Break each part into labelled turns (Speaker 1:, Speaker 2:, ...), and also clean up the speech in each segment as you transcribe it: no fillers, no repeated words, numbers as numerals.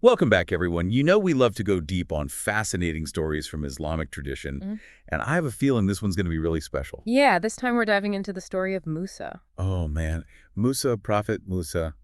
Speaker 1: Welcome back, everyone. You know we love to go deep on fascinating stories from Islamic tradition,
Speaker 2: Mhm.
Speaker 1: and I have a feeling this one's going to be really special.
Speaker 2: Yeah, this time we're diving into the story of Musa.
Speaker 1: Oh, man. Musa, Prophet Musa,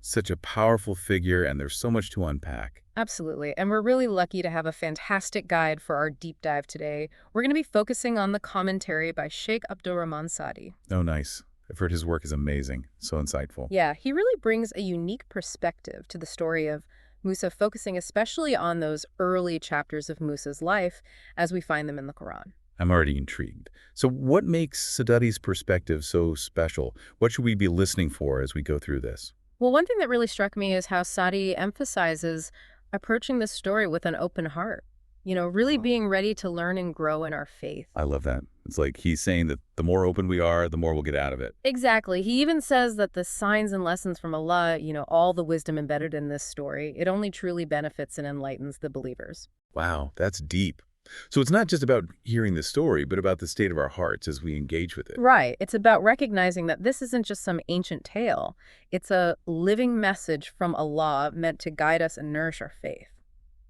Speaker 1: such a powerful figure, and there's so much to unpack.
Speaker 2: Absolutely. And we're really lucky to have a fantastic guide for our deep dive today. We're going to be focusing on the commentary by Sheikh Abdurrahman Sadi.
Speaker 1: Oh, nice. I've heard his work is amazing, so insightful.
Speaker 2: Yeah, he really brings a unique perspective to the story of Musa, focusing especially on those early chapters of Musa's life as we find them in the Quran.
Speaker 1: I'm already intrigued. So what makes Sadati's perspective so special? What should we be listening for as we go through this?
Speaker 2: Well, one thing that really struck me is how Sadi emphasizes approaching this story with an open heart. Really being ready to learn and grow in our faith.
Speaker 1: I love that. It's like he's saying that the more open we are, the more we'll get out of it.
Speaker 2: Exactly. He even says that the signs and lessons from Allah, all the wisdom embedded in this story, it only truly benefits and enlightens the believers.
Speaker 1: Wow, that's deep. So it's not just about hearing the story, but about the state of our hearts as we engage with it.
Speaker 2: Right. It's about recognizing that this isn't just some ancient tale. It's a living message from Allah meant to guide us and nourish our faith.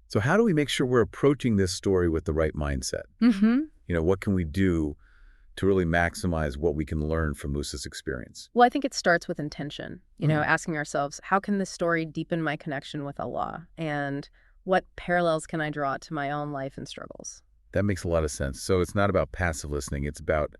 Speaker 1: So how do we make sure we're approaching this story with the right mindset?
Speaker 2: Mm-hmm.
Speaker 1: What can we do to really maximize what we can learn from Musa's experience?
Speaker 2: Well, I think it starts with intention,
Speaker 1: Mm.
Speaker 2: asking ourselves, how can this story deepen my connection with Allah? And what parallels can I draw to my own life and struggles?
Speaker 1: That makes a lot of sense. So it's not about passive listening, it's about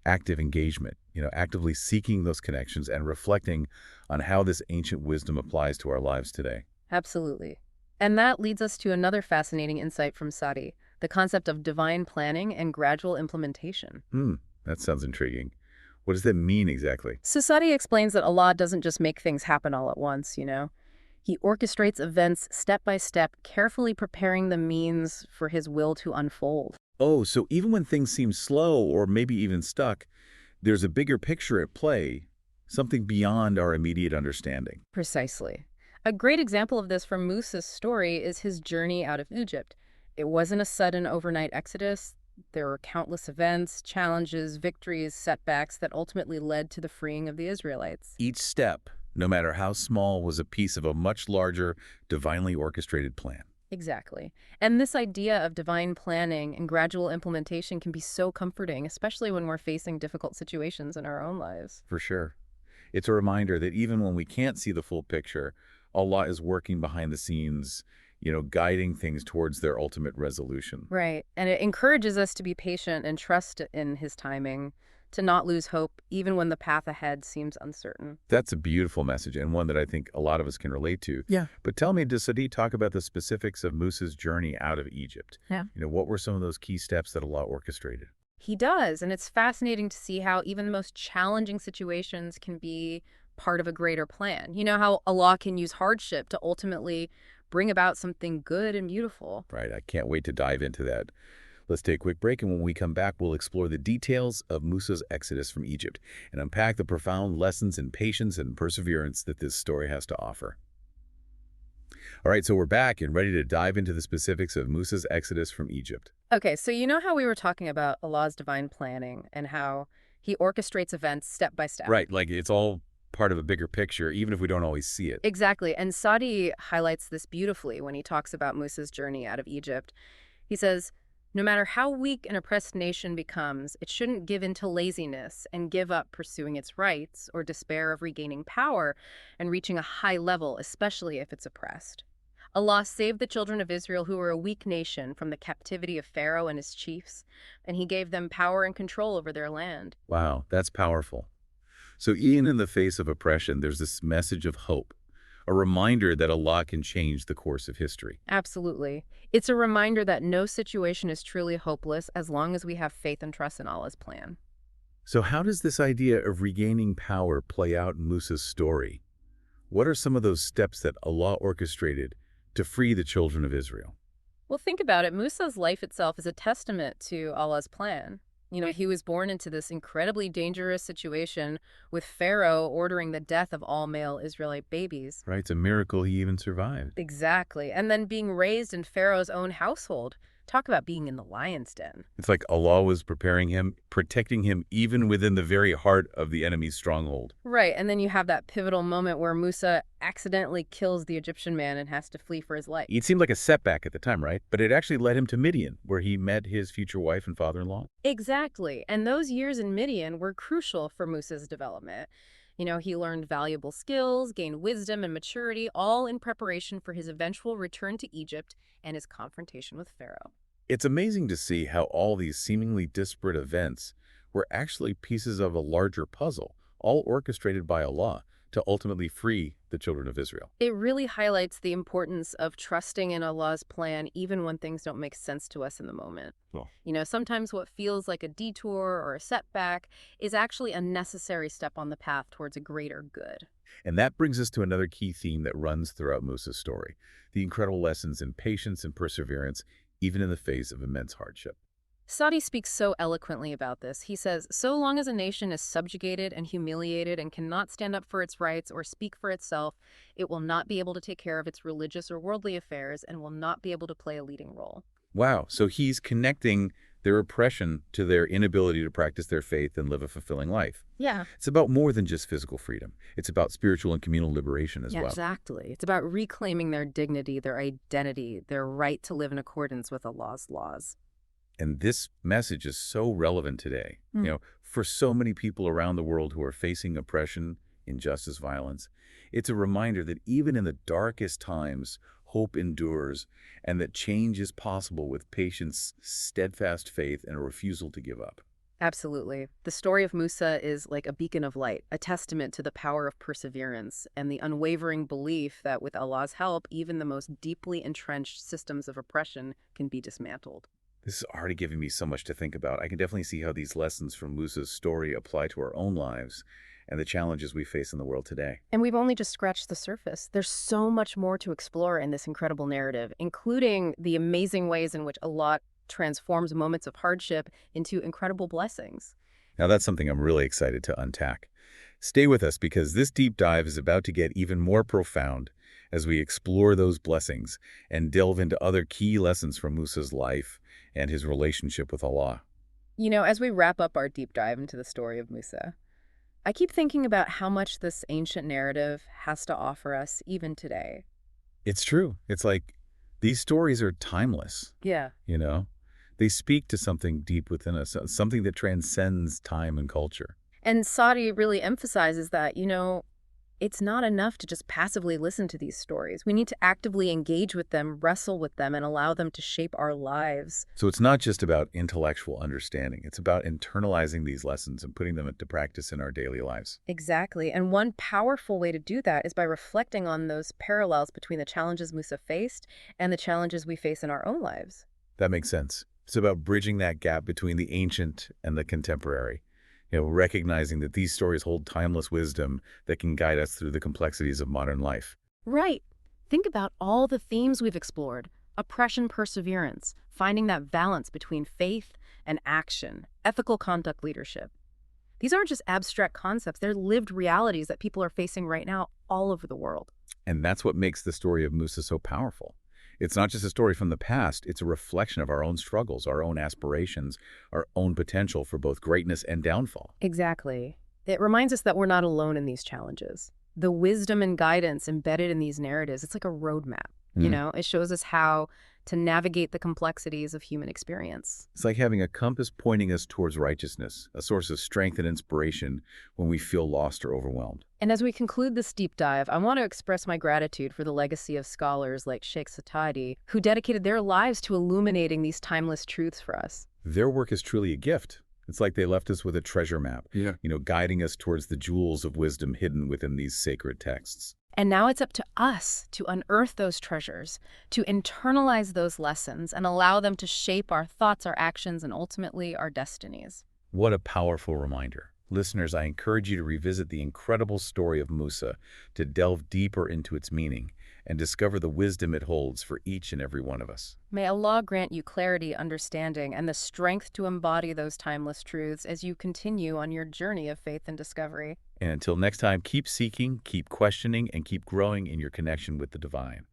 Speaker 1: active engagement, actively seeking those connections and reflecting on how this ancient wisdom applies to our lives today.
Speaker 2: Absolutely. And that leads us to another fascinating insight from Sadi, the concept of divine planning and gradual implementation.
Speaker 1: Hmm, that sounds intriguing. What does that mean exactly?
Speaker 2: So Sadi explains that Allah doesn't just make things happen all at once. He orchestrates events step by step, carefully preparing the means for his will to unfold.
Speaker 1: Oh, so even when things seem slow or maybe even stuck, there's a bigger picture at play, something beyond our immediate understanding.
Speaker 2: Precisely. A great example of this from Musa's story is his journey out of Egypt. It wasn't a sudden overnight exodus. There were countless events, challenges, victories, setbacks that ultimately led to the freeing of the Israelites.
Speaker 1: Each step, no matter how small, was a piece of a much larger, divinely orchestrated plan.
Speaker 2: Exactly. And this idea of divine planning and gradual implementation can be so comforting, especially when we're facing difficult situations in our own lives.
Speaker 1: For sure. It's a reminder that even when we can't see the full picture, Allah is working behind the scenes, guiding things towards their ultimate resolution.
Speaker 2: Right. And it encourages us to be patient and trust in his timing, to not lose hope even when the path ahead seems uncertain.
Speaker 1: That's a beautiful message and one that I think a lot of us can relate to.
Speaker 2: Yeah.
Speaker 1: But tell me, does Sadi talk about the specifics of Musa's journey out of Egypt?
Speaker 2: Yeah.
Speaker 1: What were some of those key steps that Allah orchestrated?
Speaker 2: He does, and it's fascinating to see how even the most challenging situations can be part of a greater plan. You know how Allah can use hardship to ultimately bring about something good and beautiful.
Speaker 1: Right, I can't wait to dive into that. Let's take a quick break, and when we come back, we'll explore the details of Musa's exodus from Egypt and unpack the profound lessons in patience and perseverance that this story has to offer. All right, so we're back and ready to dive into the specifics of Musa's exodus from Egypt.
Speaker 2: Okay, so you know how we were talking about Allah's divine planning and how he orchestrates events step by step?
Speaker 1: Right, like it's all part of a bigger picture, even if we don't always see it.
Speaker 2: Exactly. And Sadi highlights this beautifully when he talks about Musa's journey out of Egypt. He says, no matter how weak an oppressed nation becomes, it shouldn't give in to laziness and give up pursuing its rights or despair of regaining power and reaching a high level, especially if it's oppressed. Allah saved the children of Israel, who were a weak nation, from the captivity of Pharaoh and his chiefs, and he gave them power and control over their land.
Speaker 1: Wow, that's powerful. So even in the face of oppression, there's this message of hope, a reminder that Allah can change the course of history.
Speaker 2: Absolutely. It's a reminder that no situation is truly hopeless as long as we have faith and trust in Allah's plan.
Speaker 1: So how does this idea of regaining power play out in Musa's story? What are some of those steps that Allah orchestrated to free the children of Israel?
Speaker 2: Well, think about it. Musa's life itself is a testament to Allah's plan. He was born into this incredibly dangerous situation with Pharaoh ordering the death of all male Israelite babies.
Speaker 1: Right, it's a miracle he even survived.
Speaker 2: Exactly. And then being raised in Pharaoh's own household, Talk about being in the lion's den.
Speaker 1: It's like Allah was preparing him, protecting him even within the very heart of the enemy's stronghold.
Speaker 2: Right, and then you have that pivotal moment where Musa accidentally kills the Egyptian man and has to flee for his life.
Speaker 1: It seemed like a setback at the time, right? But it actually led him to Midian, where he met his future wife and father-in-law.
Speaker 2: Exactly, and those years in Midian were crucial for Musa's development. He learned valuable skills, gained wisdom and maturity, all in preparation for his eventual return to Egypt and his confrontation with Pharaoh.
Speaker 1: It's amazing to see how all these seemingly disparate events were actually pieces of a larger puzzle, all orchestrated by Allah to ultimately free the children of Israel.
Speaker 2: It really highlights the importance of trusting in Allah's plan even when things don't make sense to us in the moment.
Speaker 1: Cool.
Speaker 2: Sometimes what feels like a detour or a setback is actually a necessary step on the path towards a greater good.
Speaker 1: And that brings us to another key theme that runs throughout Musa's story, the incredible lessons in patience and perseverance, even in the face of immense hardship.
Speaker 2: Sadi speaks so eloquently about this. He says, so long as a nation is subjugated and humiliated and cannot stand up for its rights or speak for itself, it will not be able to take care of its religious or worldly affairs and will not be able to play a leading role.
Speaker 1: Wow, so he's connecting their oppression to their inability to practice their faith and live a fulfilling life.
Speaker 2: Yeah.
Speaker 1: It's about more than just physical freedom. It's about spiritual and communal liberation as
Speaker 2: Yeah,
Speaker 1: well.
Speaker 2: exactly. It's about reclaiming their dignity, their identity, their right to live in accordance with Allah's laws.
Speaker 1: And this message is so relevant today.
Speaker 2: Mm.
Speaker 1: For so many people around the world who are facing oppression, injustice, violence, it's a reminder that even in the darkest times, hope endures and that change is possible with patience, steadfast faith, and a refusal to give up.
Speaker 2: Absolutely. The story of Musa is like a beacon of light, a testament to the power of perseverance and the unwavering belief that with Allah's help, even the most deeply entrenched systems of oppression can be dismantled.
Speaker 1: This is already giving me so much to think about. I can definitely see how these lessons from Musa's story apply to our own lives and the challenges we face in the world today.
Speaker 2: And we've only just scratched the surface. There's so much more to explore in this incredible narrative, including the amazing ways in which Allah transforms moments of hardship into incredible blessings.
Speaker 1: Now that's something I'm really excited to unpack. Stay with us because this deep dive is about to get even more profound as we explore those blessings and delve into other key lessons from Musa's life and his relationship with Allah.
Speaker 2: As we wrap up our deep dive into the story of Musa, I keep thinking about how much this ancient narrative has to offer us even today.
Speaker 1: It's true. It's like these stories are timeless,
Speaker 2: Yeah.
Speaker 1: you know? They speak to something deep within us, something that transcends time and culture.
Speaker 2: And Saudi really emphasizes that, it's not enough to just passively listen to these stories. We need to actively engage with them, wrestle with them, and allow them to shape our lives.
Speaker 1: So it's not just about intellectual understanding. It's about internalizing these lessons and putting them into practice in our daily lives.
Speaker 2: Exactly. And one powerful way to do that is by reflecting on those parallels between the challenges Musa faced and the challenges we face in our own lives.
Speaker 1: That makes sense. It's about bridging that gap between the ancient and the contemporary. Recognizing that these stories hold timeless wisdom that can guide us through the complexities of modern life.
Speaker 2: Right. Think about all the themes we've explored. Oppression, perseverance, finding that balance between faith and action, ethical conduct leadership. These aren't just abstract concepts, they're lived realities that people are facing right now all over the world.
Speaker 1: And that's what makes the story of Musa so powerful. It's not just a story from the past, it's a reflection of our own struggles, our own aspirations, our own potential for both greatness and downfall.
Speaker 2: Exactly. It reminds us that we're not alone in these challenges. The wisdom and guidance embedded in these narratives, it's like a roadmap. It shows us how to navigate the complexities of human experience.
Speaker 1: It's like having a compass pointing us towards righteousness, a source of strength and inspiration when we feel lost or overwhelmed.
Speaker 2: And as we conclude this deep dive, I want to express my gratitude for the legacy of scholars like Sheikh Satadi, who dedicated their lives to illuminating these timeless truths for us.
Speaker 1: Their work is truly a gift. It's like they left us with a treasure map, guiding us towards the jewels of wisdom hidden within these sacred texts.
Speaker 2: And now it's up to us to unearth those treasures, to internalize those lessons, and allow them to shape our thoughts, our actions, and ultimately our destinies.
Speaker 1: What a powerful reminder. Listeners, I encourage you to revisit the incredible story of Musa, to delve deeper into its meaning, and discover the wisdom it holds for each and every one of us.
Speaker 2: May Allah grant you clarity, understanding, and the strength to embody those timeless truths as you continue on your journey of faith and discovery.
Speaker 1: And until next time, keep seeking, keep questioning, and keep growing in your connection with the divine.